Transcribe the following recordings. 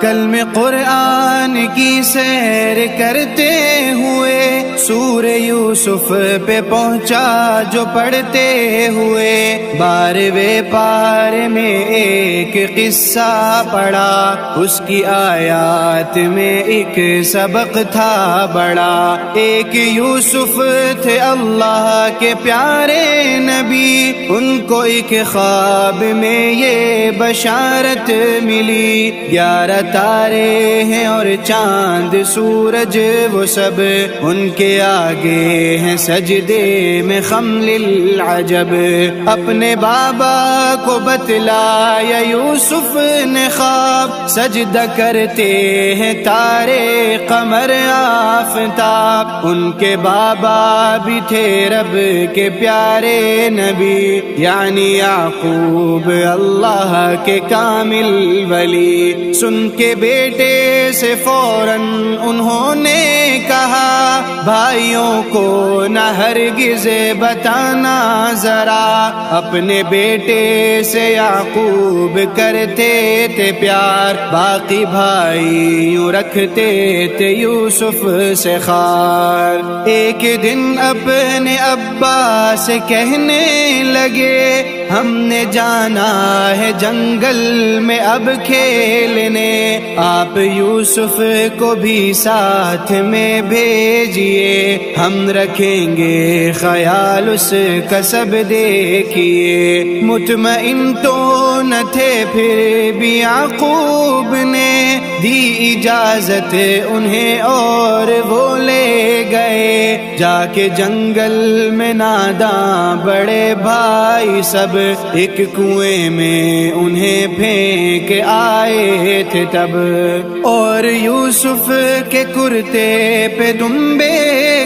کل میں قرآن کی سیر کرتے ہوئے سورہ یوسف پہ پہنچا جو پڑھتے ہوئے 12ویں پارے میں ایک قصہ پڑھا، اس کی آیات میں ایک سبق تھا بڑا۔ ایک یوسف تھے اللہ کے پیارے نبی، ان کو ایک خواب میں یہ بشارت ملی، 11 تارے ہیں اور چاند سورج وہ سب ان کے آگے ہیں سجدے میں خم للعجب۔ اپنے بابا کو بتلایا یوسف نے خواب، سجدہ کرتے ہیں تارے قمر آفتاب۔ ان کے بابا بھی تھے رب کے پیارے نبی، یعنی یعقوب اللہ کے کامل ولی۔ سن کے بیٹے سے فوراً انہوں نے کہا، بھائیوں کو نہ ہرگز بتانا ذرا۔ اپنے بیٹے سے یعقوب کرتے تھے پیار، باقی بھائی یوں رکھتے تھے یوسف سے خار۔ ایک دن اپنے ابا سے کہنے لگے، ہم نے جانا ہے جنگل میں اب کھیلنے، آپ یوسف کو بھی ساتھ میں بھیجیے، ہم رکھیں گے خیال اس کا سب دیکھیے۔ مطمئن تو نہ تھے پھر بھی یعقوب نے دی اجازت انہیں اور وہ لے گئے، جا کے جنگل میں ناداں بڑے بھائی سب ایک کنویں میں انہیں پھینک آئے تھے تب۔ اور یوسف کے کرتے پہ دمبے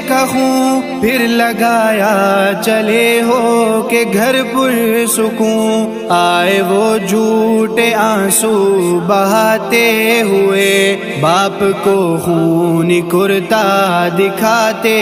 کا خون پھر لگایا چلے ہو کہ گھر پر سکون، آئے وہ جھوٹے آنسو بہاتے ہوئے، باپ کو خونی کرتا دکھاتے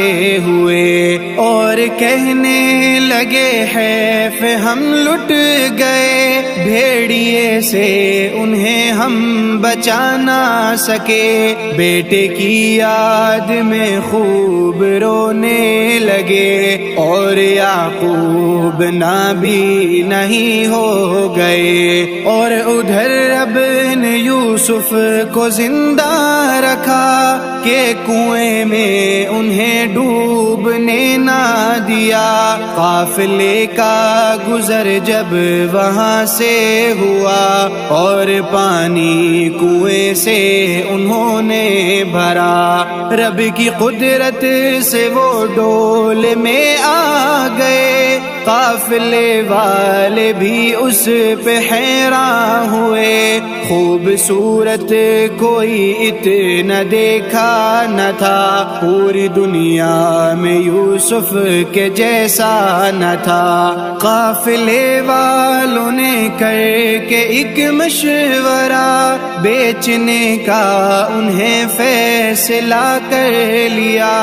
ہوئے، اور کہنے لگے حیف ہم لٹ گئے، بھیڑیے سے انہیں ہم بچا نہ سکے۔ بیٹے کی یاد میں خوب رونے لگے، اور یعقوب نہ بھی نہیں ہو گئے۔ اور ادھر رب نے یوسف کو زندہ رکھا کہ کنویں میں انہیں ڈوبنے نہ دیا۔ قافلے کا گزر جب وہاں سے ہوا، اور پانی کنویں سے انہوں نے بھرا، رب کی قدرت سے وہ ڈول میں آ گئے، قافلے والے بھی اس پہ حیران ہوئے۔ خوبصورت کوئی اتنا دیکھا نہ تھا، پوری دنیا میں یوسف کے جیسا نہ تھا۔ قافلے والوں نے کر کے ایک مشورہ، بیچنے کا انہیں فیصلہ کر لیا،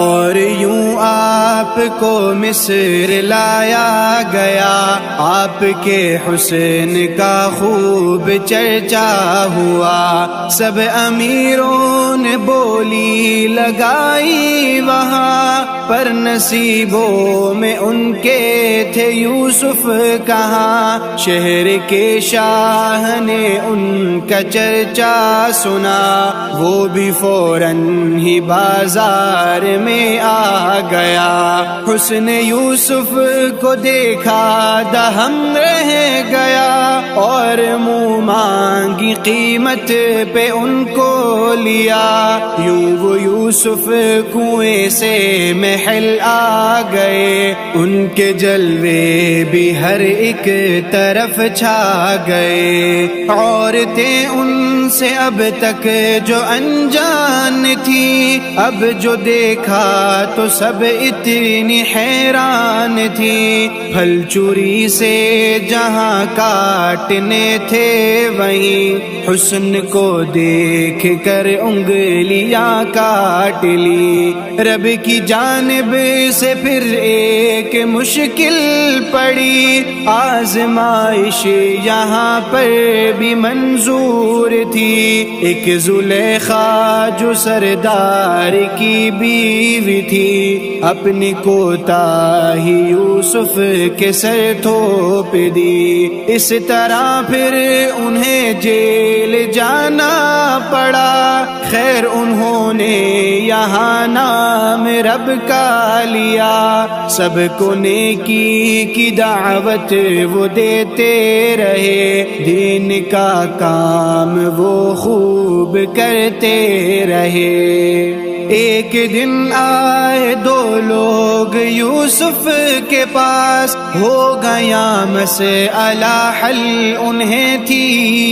اور یوں آپ کو مصر لایا گیا۔ آپ کے حسن کا خوب چرچا ہوا، سب امیروں نے بولی لگائی وہاں، پر نصیبوں میں ان کے تھے یوسف کہاں۔ شہر کے شاہ نے ان کا چرچا سنا، وہ بھی فوراً ہی بازار میں آ گیا۔ حسن یوسف کو دیکھا دہم رہ گیا، اور منہ مانگی قیمت پہ ان کو لیا۔ یوں وہ یوسف کنویں سے محل آ گئے، ان کے جلوے بھی ہر ایک طرف چھا گئے۔ عورتیں ان سے اب تک جو انجان تھی، اب جو دیکھا تو سب اتنی حیران تھی۔ پھل چوری سے جہاں کاٹنے تھے وہیں حسن کو دیکھ کر انگلیاں کاٹ لی۔ رب کی جانب سے پھر ایک مشکل پڑی، آزمائش یہاں پر بھی منظور تھی۔ تھی، ایک زلیخا جو سردار کی بیوی تھی، اپنی کوتاہی یوسف کے سر تھوپ دی، اس طرح پھر انہیں جیل جانا پڑا، خیر انہوں نے یہاں نام رب کا لیا، سب کو نیکی کی دعوت وہ دیتے رہے، دین کا کام وہ خوب کرتے رہے۔ ایک دن آئے دو لوگ یوسف کے پاس، ہو گیا مسئلہ حل انہیں تھی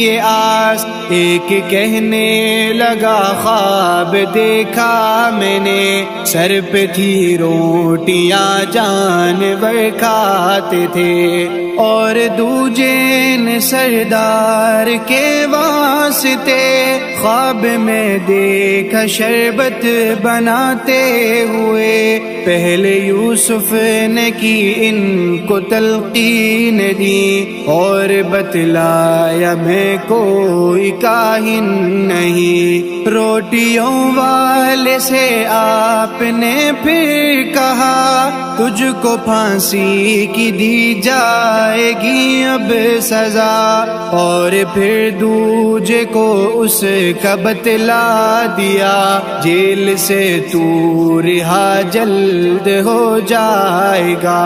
یہ آس، ایک کہنے لگا خواب دیکھا میں نے، سر پہ تھی روٹیاں جانور کھاتے تھے، اور دوجے نے سردار کے واسطے خواب میں دیکھا شربت بناتے ہوئے، پہلے یوسف نے کی ان کو تلقین دی، اور بتلایا میں کوئی کاہن نہیں، روٹیوں والے سے آپ نے پھر کہا تجھ کو پھانسی کی دی جائے گی اب سزا، اور پھر دوجے کو اس کا بتلا دیا، جیل سے تو رہا جلد ہو جائے گا،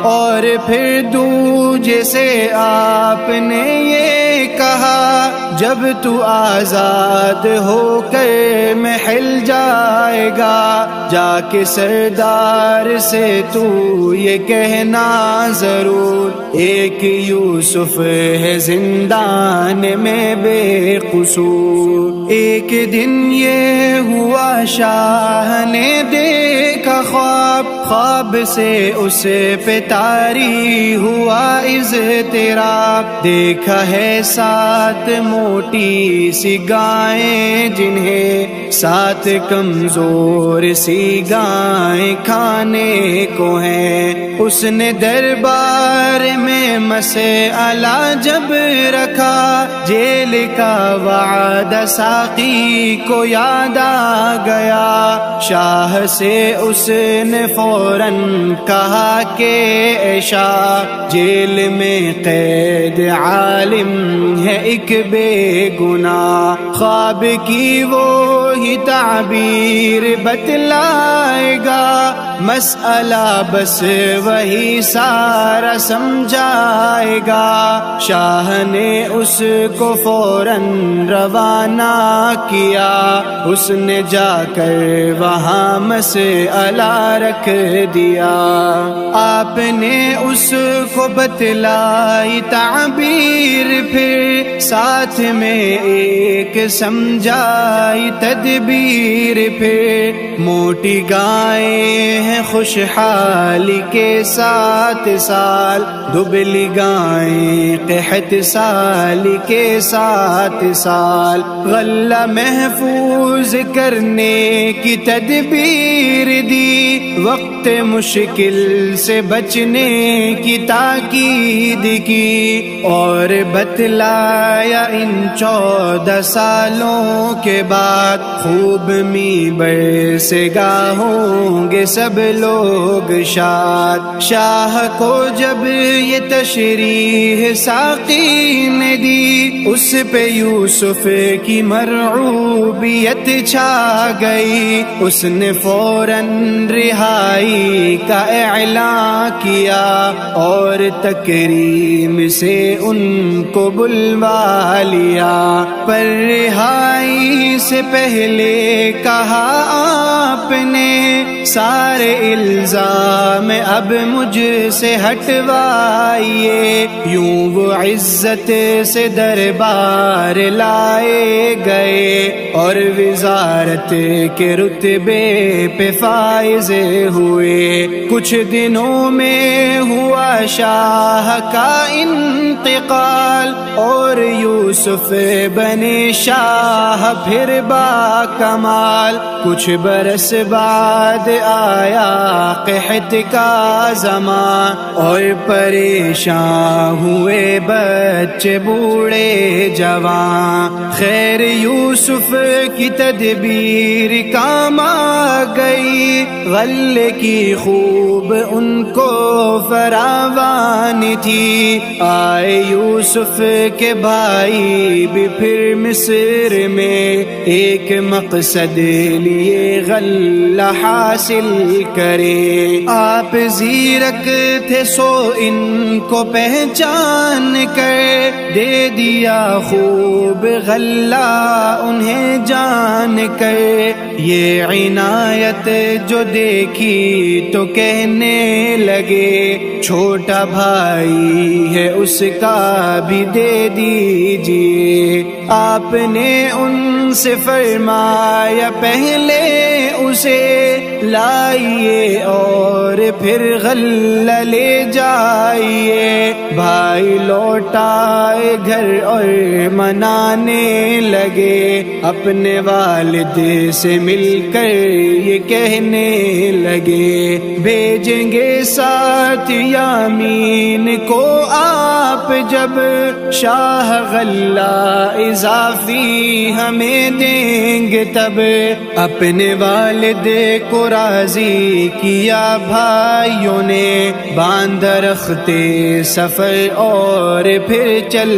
اور پھر دوجے سے آپ نے یہ کہا جب تو آزاد ہو کر محل جائے گا، جا کے سردار سے تو یہ کہنا ضرور، ایک یوسف ہے زندان میں بے قصور۔ ایک دن یہ ہوا شاہ نے دیکھا خواب، خواب سے اس پہ طاری ہوا اضطراب، دیکھا ہے 7 موٹی سی گائیں جنہیں 7 کمزور سی گائیں کھانے کو ہیں، اس نے دربار میں مسئلہ جب رکھا، جیل کا وعدہ ساقی کو یاد آ گیا، شاہ سے اس نے فوراً کہا کہ اے شاہ، جیل میں قید عالم ہے ایک بے گناہ، خواب کی وہی تعبیر بتلائے گا، مسئلہ بس وہی سارا سمجھائے گا، شاہ نے اس کو فوراً روانہ کیا، اس نے جا کر وہاں مسئلہ رکھ دیا، آپ نے اس کو بتلائی تعبیر، پھر ساتھ میں ایک سمجھائی تدبیر، پھر موٹی گائیں ہیں خوشحالی کے 7 سال، دبلی گائیں قحط سالی کے 7 سال، غلہ محفوظ کرنے کی تدبیر دی، وقت مشکل سے بچنے کی تاکید کی، اور بتلایا ان 14 سالوں کے بعد خوب می برسے گا ہوں گے سب لوگ شاد، شاہ کو جب یہ تشریح ساقی نے دی، اس پہ یوسف کی مرعوبیت چھا گئی، اس نے فوراً رہائی کا اعلان کیا، اور تکریم سے ان کو بلوا لیا، پر رہائی سے پہلے کہا آپ نے سارے الزام اب مجھ سے ہٹوائیے، یوں وہ عزت سے دربار لائے گئے، اور وزارت کے رتبے پہ فائز ہوئے. کچھ دنوں میں ہوا شاہ کا انتقال اور یوسف بنے شاہ پھر با کمال. کچھ برس بعد آیا قحط کا زمان اور پریشان ہوئے بچے بوڑھے جوان. خیر یوسف کی تدبیر کام آ گئی, غلے کی خوب ان کو فراوان تھی. آئے یوسف کے بھائی بھی پھر مصر میں, ایک مقصد لیے غلہ حاصل کرے. آپ زیرک تھے سو ان کو پہچان کر دے دیا خوب غلہ انہیں جان کر. یہ عنایت جو دیکھی تو کہنے لگے چھوٹا بھائی ہے اس کا بھی دے دیجیے. آپ نے ان سے فرمایا پہلے اسے لائیے اور پھر غلہ لے جائیے. بھائی لوٹائے گھر اور منانے لگے, اپنے والد سے مل کر یہ کہنے لگے بھیجیں گے ساتھ یامین کو آپ جب شاہ غلہ اضافی ہمیں دیں گے تب. اپنے والد کو راضی کیا بھائیوں نے, باندھ رختے سفر اور پھر چل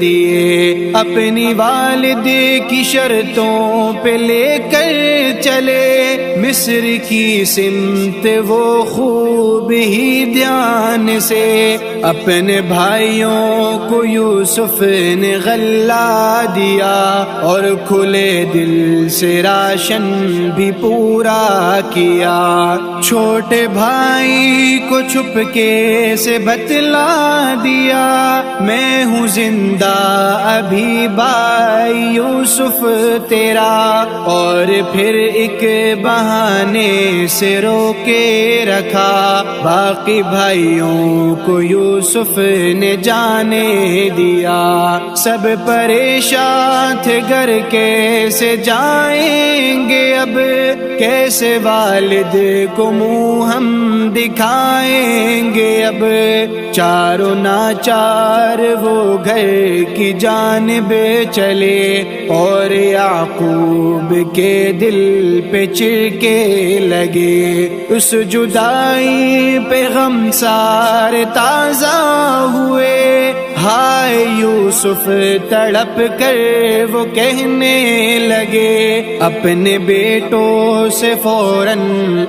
دیے. اپنی والد کی شرطوں پہ لے کر چلے مصر کی سمت وہ خوب ہی دھیان سے. اپنے بھائیوں کو یوسف نے غلہ دیا اور کھلے دل سے راشن بھی پورا کیا. چھوٹے بھائی کو چھپ کے سے بتلا دیا میں ہوں زندہ ابھی بھائی یوسف تیرا. اور پھر ایک بہانے سے روکے رکھا, باقی بھائیوں کو یوسف نے جانے دیا. سب پریشان تھے گھر کیسے جائیں گے اب, کیسے والد کو منہ ہم دکھائیں گے اب. چاروں ناچار وہ گھر کی جانب چلے اور یعقوب کے دل پہ چرکے لگے. اس جدائی پہ غم سارے تازہ ہوئے, ہائے یوسف تڑپ کر وہ کہنے لگے. اپنے بیٹوں سے فوراً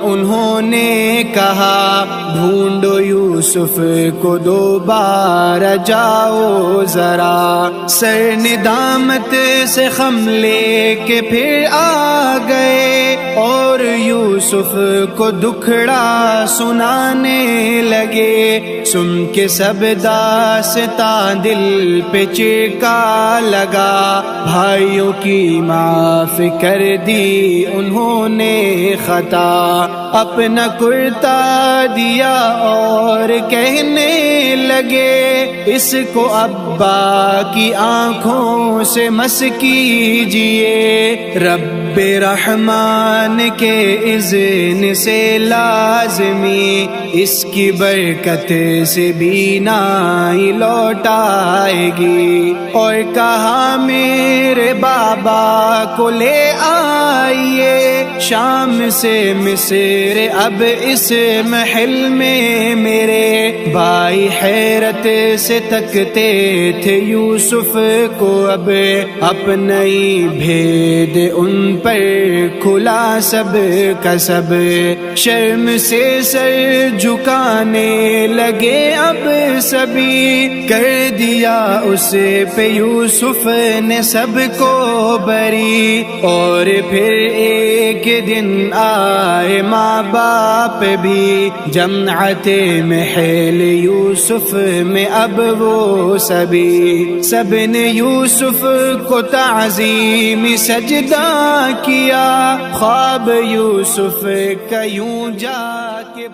انہوں نے کہا ڈھونڈو یوسف کو دوبارہ جاؤ ذرا. سر ندامت سے خم لے کے پھر آ گئے اور یوسف کو دکھڑا سنانے لگے. سن کے سب داستاں دل پہ چرکا لگا, بھائیوں کی معاف کر دی انہوں نے خطا. اپنا کرتا دیا اور کہنے لگے اس کو ابا کی آنکھوں سے مس کیجئے. رب رحمان کے اذن سے لازمی اس کی برکت سے بینائی لوٹ آئے گی. اور کہا میرے بابا کو لے آئیے شام سے مصر اب اس محل میں میرے. بھائی حیرت سے تکتے تھے یوسف کو اب, اپنا ہی بھید ان پر کھلا سب کا سب. شرم سے سر جھکانے لگے اب سبھی, کر دیا اس پہ یوسف نے سب کو بری. اور پھر ایک دن آئے ماں باپ بھی جماعت محل یوسف میں اب وہ سبھی. سب نے یوسف کو تعظیم سجدہ سجدہ کیا، خواب یوسف کا یوں جا کے